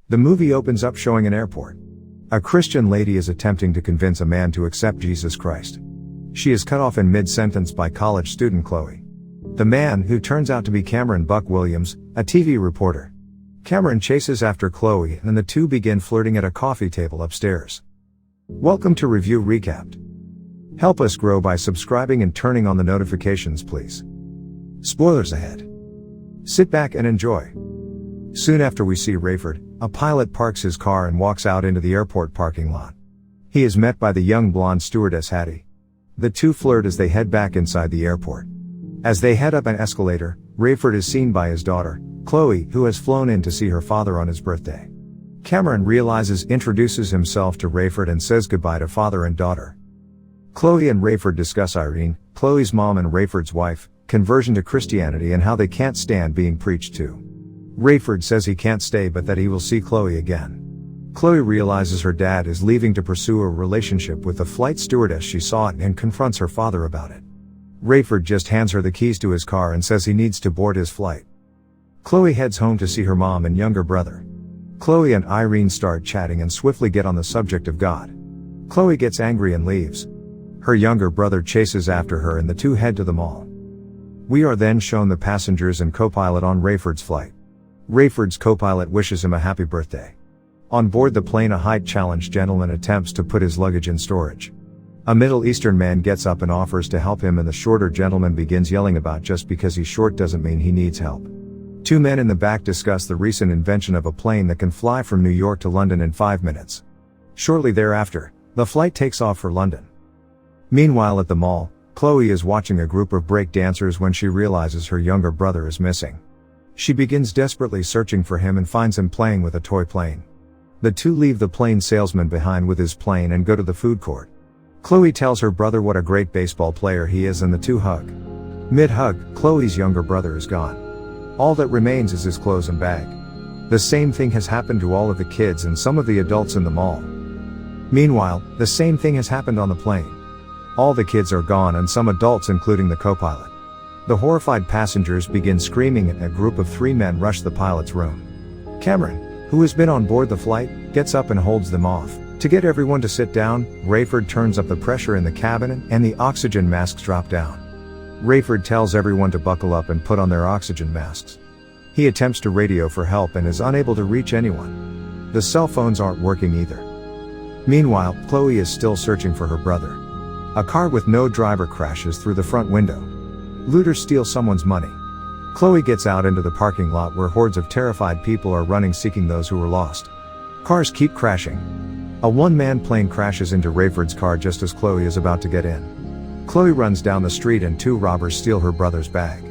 The movie opens up showing an airport. A Christian lady is attempting to convince a man to accept Jesus Christ. She is cut off in mid-sentence by college student Chloe. The man, who turns out to be Cameron Buck Williams, a TV reporter. Cameron chases after Chloe and the two begin flirting at a coffee table upstairs. Welcome to Review Recapped. Help us grow by subscribing and turning on the notifications, please. Spoilers ahead. Sit back and enjoy. Soon after we see Rayford, a pilot parks his car and walks out into the airport parking lot. He is met by the young blonde stewardess Hattie. The two flirt as they head back inside the airport. As they head up an escalator, Rayford is seen by his daughter, Chloe, who has flown in to see her father on his birthday. Cameron introduces himself to Rayford and says goodbye to father and daughter. Chloe and Rayford discuss Irene, Chloe's mom and Rayford's wife, conversion to Christianity and how they can't stand being preached to. Rayford says he can't stay but that he will see Chloe again. Chloe realizes her dad is leaving to pursue a relationship with the flight stewardess she saw and confronts her father about it. Rayford just hands her the keys to his car and says he needs to board his flight. Chloe heads home to see her mom and younger brother. Chloe and Irene start chatting and swiftly get on the subject of God. Chloe gets angry and leaves. Her younger brother chases after her and the two head to the mall. We are then shown the passengers and co-pilot on Rayford's flight. Rayford's co-pilot wishes him a happy birthday. On board the plane, a height-challenged gentleman attempts to put his luggage in storage. A Middle Eastern man gets up and offers to help him and the shorter gentleman begins yelling about just because he's short doesn't mean he needs help. Two men in the back discuss the recent invention of a plane that can fly from New York to London in 5 minutes. Shortly thereafter, the flight takes off for London. Meanwhile at the mall, Chloe is watching a group of break dancers when she realizes her younger brother is missing. She begins desperately searching for him and finds him playing with a toy plane. The two leave the plane salesman behind with his plane and go to the food court. Chloe tells her brother what a great baseball player he is and the two hug. Mid-hug, Chloe's younger brother is gone. All that remains is his clothes and bag. The same thing has happened to all of the kids and some of the adults in the mall. Meanwhile, the same thing has happened on the plane. All the kids are gone and some adults including the co-pilot. The horrified passengers begin screaming and a group of 3 men rush the pilot's room. Cameron, who has been on board the flight, gets up and holds them off. To get everyone to sit down, Rayford turns up the pressure in the cabin and the oxygen masks drop down. Rayford tells everyone to buckle up and put on their oxygen masks. He attempts to radio for help and is unable to reach anyone. The cell phones aren't working either. Meanwhile, Chloe is still searching for her brother. A car with no driver crashes through the front window. Looters steal someone's money. Chloe gets out into the parking lot where hordes of terrified people are running seeking those who were lost. Cars keep crashing. A one-man plane crashes into Rayford's car just as Chloe is about to get in. Chloe runs down the street and 2 robbers steal her brother's bag.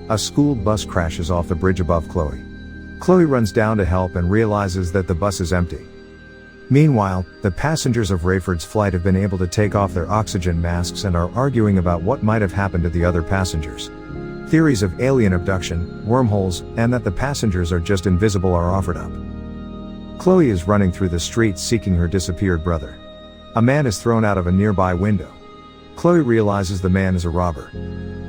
A school bus crashes off the bridge above Chloe. Chloe runs down to help and realizes that the bus is empty. Meanwhile, the passengers of Rayford's flight have been able to take off their oxygen masks and are arguing about what might have happened to the other passengers. Theories of alien abduction, wormholes, and that the passengers are just invisible are offered up. Chloe is running through the streets seeking her disappeared brother. A man is thrown out of a nearby window. Chloe realizes the man is a robber.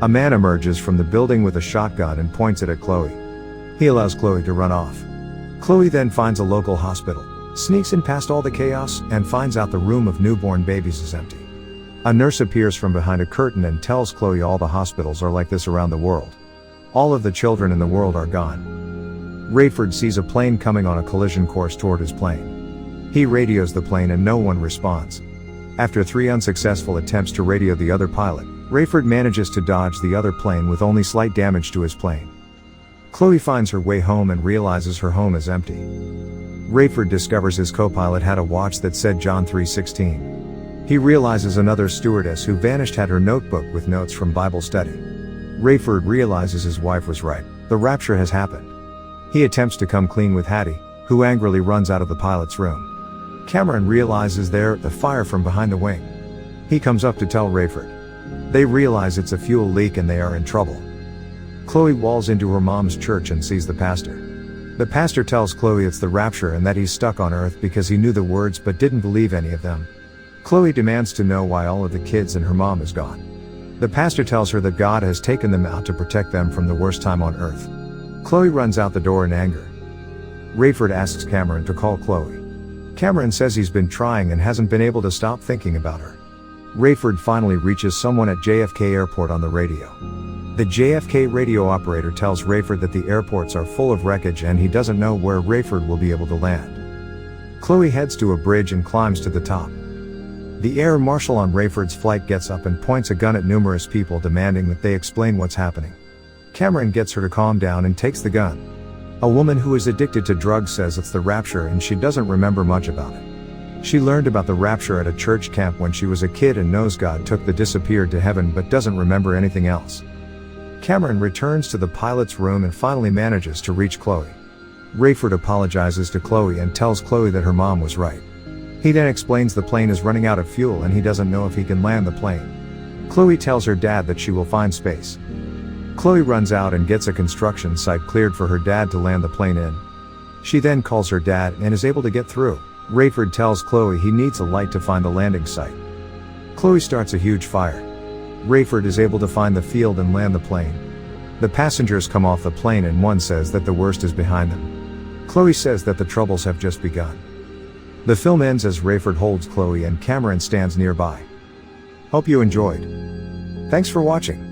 A man emerges from the building with a shotgun and points it at Chloe. He allows Chloe to run off. Chloe then finds a local hospital, sneaks in past all the chaos, and finds out the room of newborn babies is empty. A nurse appears from behind a curtain and tells Chloe all the hospitals are like this around the world. All of the children in the world are gone. Rayford sees a plane coming on a collision course toward his plane. He radios the plane and no one responds. After 3 unsuccessful attempts to radio the other pilot, Rayford manages to dodge the other plane with only slight damage to his plane. Chloe finds her way home and realizes her home is empty. Rayford discovers his co-pilot had a watch that said John 3:16. He realizes another stewardess who vanished had her notebook with notes from Bible study. Rayford realizes his wife was right, the rapture has happened. He attempts to come clean with Hattie, who angrily runs out of the pilot's room. Cameron realizes they're the fire from behind the wing. He comes up to tell Rayford. They realize it's a fuel leak and they are in trouble. Chloe walls into her mom's church and sees the pastor. The pastor tells Chloe it's the rapture and that he's stuck on earth because he knew the words but didn't believe any of them. Chloe demands to know why all of the kids and her mom is gone. The pastor tells her that God has taken them out to protect them from the worst time on earth. Chloe runs out the door in anger. Rayford asks Cameron to call Chloe. Cameron says he's been trying and hasn't been able to stop thinking about her. Rayford finally reaches someone at JFK Airport on the radio. The JFK radio operator tells Rayford that the airports are full of wreckage and he doesn't know where Rayford will be able to land. Chloe heads to a bridge and climbs to the top. The air marshal on Rayford's flight gets up and points a gun at numerous people, demanding that they explain what's happening. Cameron gets her to calm down and takes the gun. A woman who is addicted to drugs says it's the rapture and she doesn't remember much about it. She learned about the rapture at a church camp when she was a kid and knows God took the disappeared to heaven but doesn't remember anything else. Cameron returns to the pilot's room and finally manages to reach Chloe. Rayford apologizes to Chloe and tells Chloe that her mom was right. He then explains the plane is running out of fuel and he doesn't know if he can land the plane. Chloe tells her dad that she will find space. Chloe runs out and gets a construction site cleared for her dad to land the plane in. She then calls her dad and is able to get through. Rayford tells Chloe he needs a light to find the landing site. Chloe starts a huge fire. Rayford is able to find the field and land the plane. The passengers come off the plane and one says that the worst is behind them. Chloe says that the troubles have just begun. The film ends as Rayford holds Chloe and Cameron stands nearby. Hope you enjoyed. Thanks for watching.